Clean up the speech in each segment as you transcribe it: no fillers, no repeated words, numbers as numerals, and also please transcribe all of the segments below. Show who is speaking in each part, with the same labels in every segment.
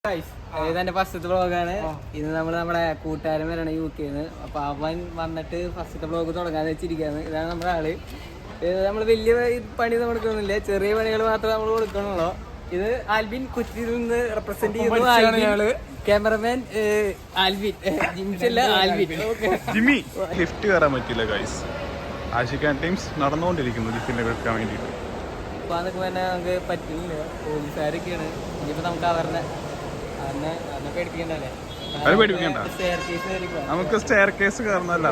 Speaker 1: ഇതെന്റെ ഫസ്റ്റത്തെ വ്ളോഗാണ്. ഇത് നമ്മുടെ കൂട്ടുകാരൻ വരണം UK-ന്ന്. അപ്പൊ അവൻ വന്നിട്ട് ഫസ്റ്റത്തെ വ്ളോഗ് തുടങ്ങാന്ന് വെച്ചിരിക്കുകയാണ്. ഇതാണ് നമ്മുടെ ആള്. നമ്മൾ വലിയ പണി കൊടുക്കുന്നില്ല, ചെറിയ പണികൾ മാത്രമേ നമ്മൾ കൊടുക്കണുള്ളൂ. ഇത് ആൽബിൻ കൊച്ചിയിൽ നിന്ന് റെപ്രസെന്റ് ചെയ്യുന്ന ക്യാമറമാൻ ആൽബിൻ, ജിംസല്ല ആൽബിൻ.
Speaker 2: ജിമ്മി ലിഫ്റ്റ് കയറാൻ പറ്റില്ല ഗൈസ്. ആഷിഖാൻ ടീംസ് നടന്നുകൊണ്ടിരിക്കുന്നു ലിഫ്റ്റിനെ എടുക്കാൻ വേണ്ടിയിട്ട്.
Speaker 1: അപ്പൊ അതൊക്കെ തന്നെ നമുക്ക് പറ്റുന്നില്ല, പോലീസുകാരൊക്കെയാണ്. ഇനിയിപ്പോ നമുക്ക് അവരുടെ
Speaker 2: നമുക്ക് സ്റ്റെയർ കേസ് കയറുന്നല്ല,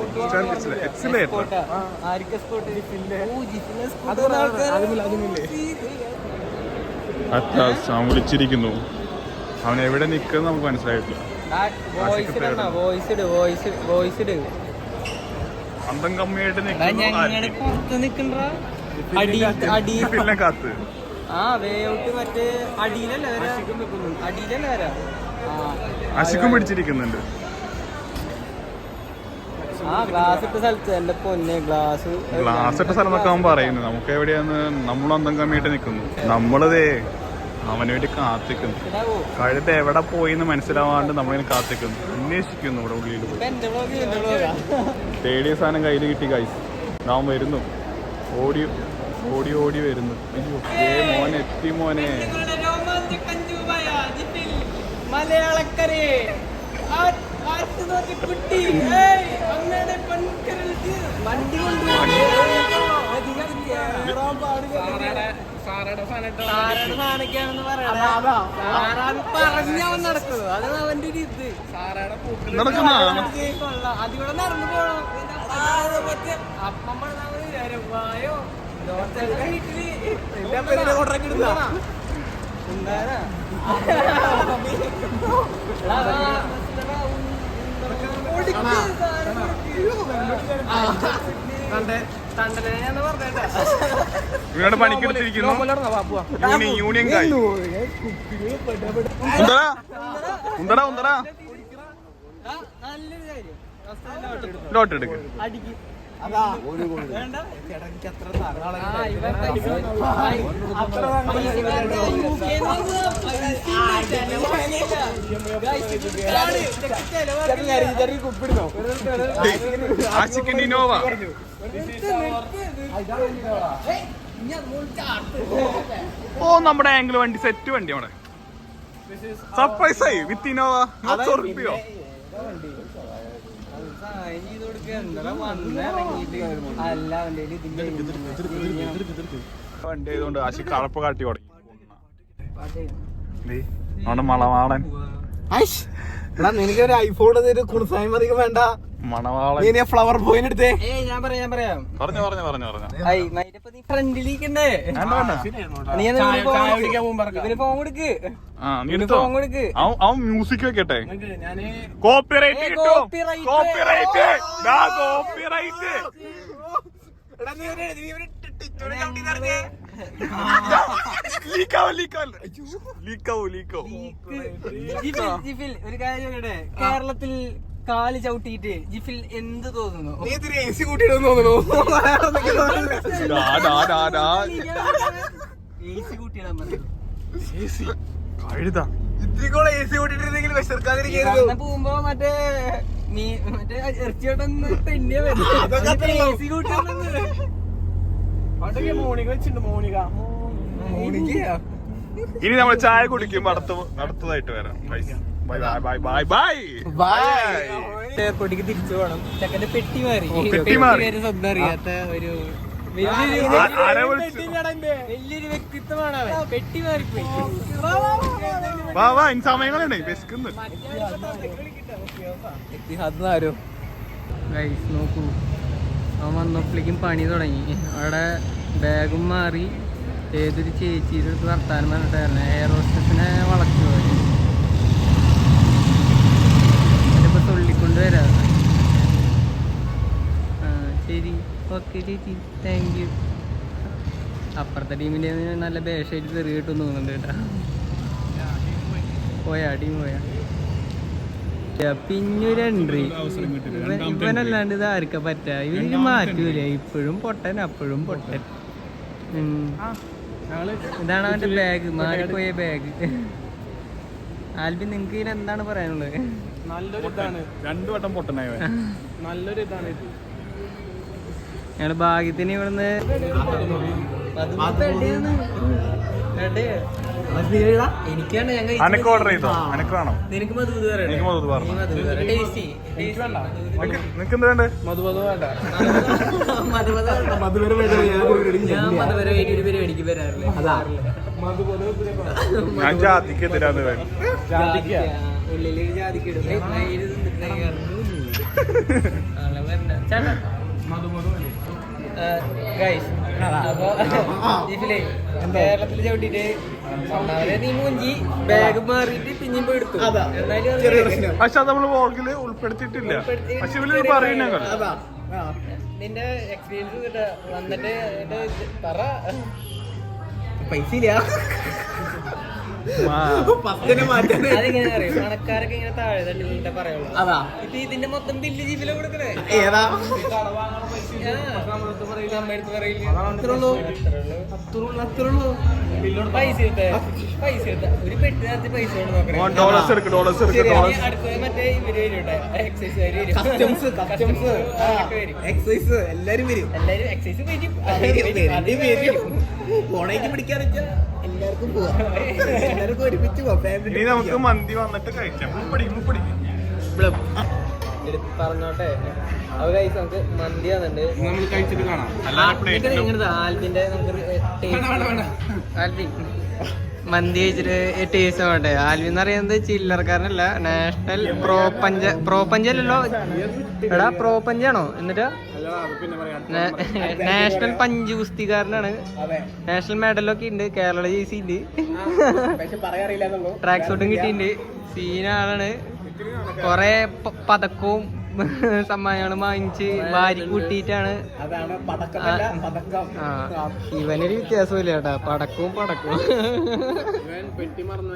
Speaker 2: അവൻ വിളിച്ചിരിക്കുന്നു. അവൻ എവിടെ നിൽക്കുന്ന നമുക്ക് മനസ്സിലായിട്ടില്ല. അന്തം കമ്മിയായിട്ട് നിൽക്കുന്ന കാത്ത്
Speaker 1: മറ്റേ അടിയിലല്ലേ വരാ.
Speaker 2: അശിക്കും പിടിച്ചിരിക്കുന്നുണ്ട്.
Speaker 1: ഗ്ലാസ് ഇട്ട സ്ഥലത്ത് എന്റെ പൊന്നെ ഗ്ലാസ്
Speaker 2: ഇട്ട സ്ഥലം എന്നൊക്കെ അവൻ പറയുന്നു. നമുക്ക് എവിടെയാന്ന് നമ്മൾ അന്തം കമ്മിയായിട്ട് നിൽക്കുന്നു. നമ്മളതേ അവന് വേണ്ടി കാത്തിക്കുന്നു. കഴുത്ത് എവിടെ പോയിന്ന് മനസ്സിലാവാണ്ട് നമ്മളിങ്ങനെ കാത്തിക്കുന്നു, അന്വേഷിക്കുന്നു. ഇവിടെ ഉള്ളിൽ തേടിയ സാധനം കയ്യിൽ കിട്ടി ഗൈസ്. അവൻ വരുന്നു, ഓടി ഓടി ഓടി വരുന്നു. അയ്യോ മോനെ എത്തി മോനെ.
Speaker 1: മലയാളക്കരെ കുട്ടി വണ്ടി സാധനൊക്കെയാണെന്ന് പറഞ്ഞവൻ നടക്കുന്നത്. അതാണ് അവന്റെ ഒരു ഇത്. അതിവിടെ നടന്നു പോണം. അപ്പം വായോ വീട്ടില്
Speaker 2: ഇവരുടെ പണിക്കെടുത്തിരിക്കുന്നു യൂണിയൻ കായ്. ഉന്തടാ ഉന്തടാ
Speaker 1: നല്ലൊരു കാര്യം.
Speaker 2: ലോട്ട് എടുക്ക്. ആഷിഖിന്റെ ഇന്നോവ. ഓ നമ്മുടെ ആംഗിൾ വണ്ടി, സെറ്റ് വണ്ടി. നമ്മുടെ സർപ്രൈസ് ആയി വിത്ത് ഇന്നോവ. റുപ്യോ വണ്ടി ആയതുകൊണ്ട് ആശിക്ക് അളപ്പ് കാട്ടി തുടങ്ങി. അവിടെ മണവാളൻ
Speaker 3: നിനക്കൊരു ഐഫോൺ വേണ്ട, മണവാളൻ ഫ്ലവർ ബോയിന് എടുത്തേ.
Speaker 1: ഞാൻ പറയാം
Speaker 2: പറഞ്ഞു
Speaker 1: ഫ്രണ്ടിലേക്കണ്ടേ. ഫോൺ കൊടുക്ക്.
Speaker 2: അവൻ മ്യൂസിക് വെക്കട്ടെ. കോപ്പിറൈറ്റ് കിട്ടും. കോപ്പിറൈറ്റ്
Speaker 1: ഒരു കാര്യം കേരളത്തിൽ കാല് ചവിട്ടിയിട്ട് ജിഫിൽ എന്ത് തോന്നുന്നു?
Speaker 3: AC കൂട്ടിയിടുന്നു തോന്നുന്നു.
Speaker 1: AC കൂട്ടിയിടാൻ പറഞ്ഞു.
Speaker 3: ഇത്തിരിക്കോളം AC കൂട്ടിയിട്ടിരുന്നെങ്കിൽ വിശർക്കാതിരിക്കുന്നു.
Speaker 1: പോകുമ്പോ മറ്റേ ഇറച്ചിയോട്ടൊന്ന് തെന്നിയ വരും. AC കൂട്ടിയിടുന്നത്
Speaker 3: മോണിക വെച്ചിട്ടുണ്ട്. മോണിക
Speaker 2: ഇനി നമ്മൾ ചായ കുടിക്കുമ്പോ അടുത്തതായിട്ട് വരാം.
Speaker 1: എയർപോർട്ടിക്ക് തിരിച്ചു പോകണം. ചെക്കന്റെ പെട്ടി മാറി. സ്വന്തം അറിയാത്ത ഒരു വലിയൊരു വ്യക്തിത്വമാണ് അവൻ. പെട്ടി മാറിപ്പോയി.
Speaker 2: സമയങ്ങളുണ്ട് വിശക്കുന്നു.
Speaker 1: എത്തിഹാദ്ന്നാരോ ഗൈസ് നോക്കൂ, അവൻ വന്നപ്പോഴേക്കും പണി തുടങ്ങി. അവിടെ ബാഗും മാറി ഏതൊരു ചേച്ചിയുടെ അടുത്ത് വർത്താനം പറഞ്ഞിട്ടായിരുന്നു. എയർ ഹോസ്റ്റസിനെ വളച്ചു പോയി. അതിപ്പോൾ തുള്ളിക്കൊണ്ട് വരാം. ശരി, ഓക്കെ ചേച്ചി, താങ്ക് യു. അപ്പുറത്തെ ടീമിൻ്റെ നല്ല ബേഷായിട്ട് തെറി കിട്ടുമെന്ന് തോന്നുന്നുണ്ട് കേട്ടാ. ടീം പോയാ പിന്നൊരു എൻട്രി. ഇവനല്ലാണ്ട് ഇത് ആർക്കാ പറ്റാ? ഇവന് മാറ്റൂല. ഇപ്പോഴും പൊട്ടൻ, അപ്പോഴും പൊട്ടൻ. ഇതാണ് അവന്റെ ബാഗ്, മാറിപ്പോയ ബാഗ്. ആൽബിൻ നിങ്ങക്ക് ഇതിൽ എന്താണ് പറയാനുള്ളത്?
Speaker 3: നല്ലൊരു ഇതാണ്,
Speaker 2: 2 വട്ടം പൊട്ടനായവൻ.
Speaker 3: നല്ലൊരു ഇതാണ് ഇത്.
Speaker 1: ഞങ്ങള് ഭാഗ്യത്തിന് ഇവിടുന്ന് എനിക്കാണ്
Speaker 2: അനക്ക് ഓർഡർ ചെയ്തോ? അനക്ക് വേണം?
Speaker 1: നിനക്ക് മധുത്
Speaker 2: എനിക്ക് മധു പറഞ്ഞു.
Speaker 1: ടേസ്റ്റി
Speaker 2: നിനക്ക് എന്ത് വേണ്ടേ?
Speaker 3: മധുമധു വേണ്ട.
Speaker 1: ഞാൻ മധുവരെ ഒരു പരിപാടിക്ക് വരാറില്ല.
Speaker 2: ഞാൻ ജാതിക്ക് എതിരാന്ന് വേണം.
Speaker 1: ഉള്ളിലൊരു ജാതിക്ക് ഇടും. ചേട്ടാ ഗൈസ്, അപ്പൊ ഇതിലേ കേരളത്തിൽ ചവിട്ടിട്ട് അവരെ നീ മൂഞ്ചി ബാഗ് മാറിയിട്ട് പിന്നെയും പോയി എടുത്തു. എന്നാലും
Speaker 2: പക്ഷെ അത് നമ്മള് വ്ളോഗില് ഉൾപ്പെടുത്തിയിട്ടില്ല. പക്ഷെ ഇവര് പറയുന്ന
Speaker 1: നിന്റെ എക്സ്പീരിയൻസ് വന്നിട്ട് പറ.
Speaker 3: പൈസ ഇല്ല.
Speaker 1: അതെങ്ങനെ അറിയും? പണക്കാരൊക്കെ ഇങ്ങനെ താഴെ തട്ടിട്ട് പറയുള്ളൂ. ഇപ്പൊ ഇതിന്റെ മൊത്തം ബില്ല് ജീപ്പിലെ കൊടുക്കണേ.
Speaker 3: ഏതാ
Speaker 1: പൈസ ഒരു പെട്ടി നേരത്തെ പൈസ
Speaker 2: ഡോളേഴ്സ് എടുക്കും. ഡോളേഴ്സ് എടുക്കും.
Speaker 1: അടുത്ത മറ്റേ ഇവര് വരും, എക്സൈസ്
Speaker 3: എക്സൈസ് എല്ലാരും വരും.
Speaker 1: എല്ലാരും എക്സൈസ് വരും.
Speaker 3: പോണേക്ക് പിടിക്കാന്ന് വെച്ചാ എല്ലാവർക്കും പോവാം. എല്ലാവർക്കും ഒരുമിച്ച് പോവാം.
Speaker 2: ഇനി നമുക്ക് മന്തി വന്നിട്ട് കഴിക്കാം.
Speaker 1: പറഞ്ഞോട്ടെ. അത് കഴിച്ച് നമുക്ക് മന്തി വന്നിട്ട്
Speaker 3: നമ്മൾ കഴിച്ചിട്ട് കാണാം.
Speaker 1: ആൽബിന്റെ ആൽബിൻ മന്തി കഴിച്ചിട്ട് ടേസ്റ്റ് ആവട്ടെ. ആൽബിൻ എന്ന് പറയുന്നത് ചില്ലറക്കാരനല്ല, നാഷണൽ പ്രോ പഞ്ചല്ലോ എടാ, പ്രോ പഞ്ചാണോ? എന്നിട്ട് നാഷണൽ പഞ്ച് ഗുസ്തിക്കാരനാണ്. നാഷണൽ മെഡലൊക്കെ ഉണ്ട്, കേരള ജേഴ്സി ഉണ്ട്, ട്രാക്ക് സൂട്ടും കിട്ടിയിട്ടുണ്ട്. സീനാണ്. കൊറേ പതക്കവും സമ്മാനങ്ങളും വാങ്ങിച്ച് വാരി കൂട്ടിയിട്ടാണ്. ഇവനൊരു വ്യത്യാസമില്ല കേട്ടാ, പടക്കവും ആ പെട്ടി മറന്നു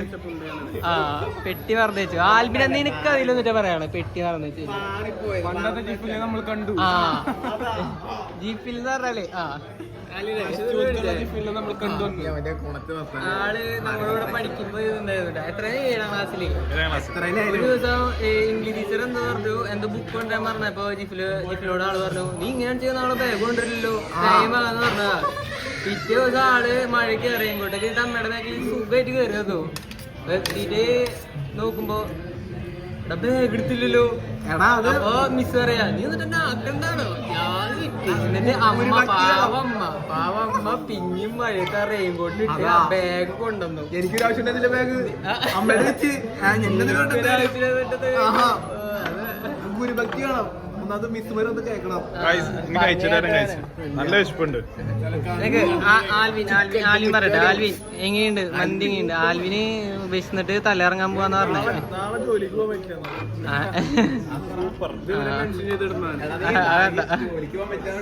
Speaker 1: വെച്ചു. ആൽബിനെ നിനക്ക് അതിലൊന്നിട്ട് പറയാണ് പെട്ടി മറന്നു വെച്ചു.
Speaker 3: നമ്മൾ കണ്ടു
Speaker 1: ആ ജീപ്പിൽ എന്ന് പറഞ്ഞാലേ
Speaker 3: നമ്മൾ കണ്ടു.
Speaker 1: ആള് നമ്മളോട് പഠിക്കുമ്പോ എത്ര 7ാം ക്ലാസ്സില് ഒരു ദിവസം ഇംഗ്ലീഷ് ടീച്ചർ എന്തോ പറഞ്ഞു, എന്തോ ബുക്ക് കൊണ്ടുവരാൻ പറഞ്ഞപ്പോ ജിഫിലോട് ആള് പറഞ്ഞു, നീ ഇങ്ങനെ ചെയ്യുന്ന ആളെ ബാഗ് കൊണ്ടുവരില്ലല്ലോ, ടൈം ആണെന്ന് പറഞ്ഞാ. പിറ്റേ ദിവസം ആള് മഴയ്ക്ക് കയറി ഇങ്ങോട്ടേക്ക് അമ്മയുടെ ബാഗിൽ സുഖമായിട്ട് കയറിയതോ. എത്തിയിട്ട് നോക്കുമ്പോ ബാഗ് എടുത്തില്ലല്ലോ. അപ്പൊ മിസ് പറയാ, നീ എന്നിട്ട് എന്നെ ആക്കണ്ടാണോ? എന്നിട്ട് പാവമ്മ പിന്നെയും മഴയത്ത് റെയിൻകോട്ട് ഇട്ട് ബാഗ് കൊണ്ടുവന്നു.
Speaker 3: എനിക്കൊരു ആവശ്യം ബാഗ് അമ്മയുടെ വെച്ച് ഗുരുഭക്തി വേണം. ഒന്നാമത് മിസ് വരെ ഒന്ന് കേൾക്കണം.
Speaker 2: നല്ല വിശപ്പുണ്ട്.
Speaker 1: ആൽവിൻ പറയട്ടെ. ആൽവിൻ എങ്ങനെയുണ്ട്? മന്തി എങ്ങനെയുണ്ട്? ആൽവിന് വിശന്നിട്ട് തലയിറങ്ങാൻ പോവാന്ന് പറഞ്ഞു.
Speaker 3: ജോലിക്ക് പോകാൻ പറ്റാൻ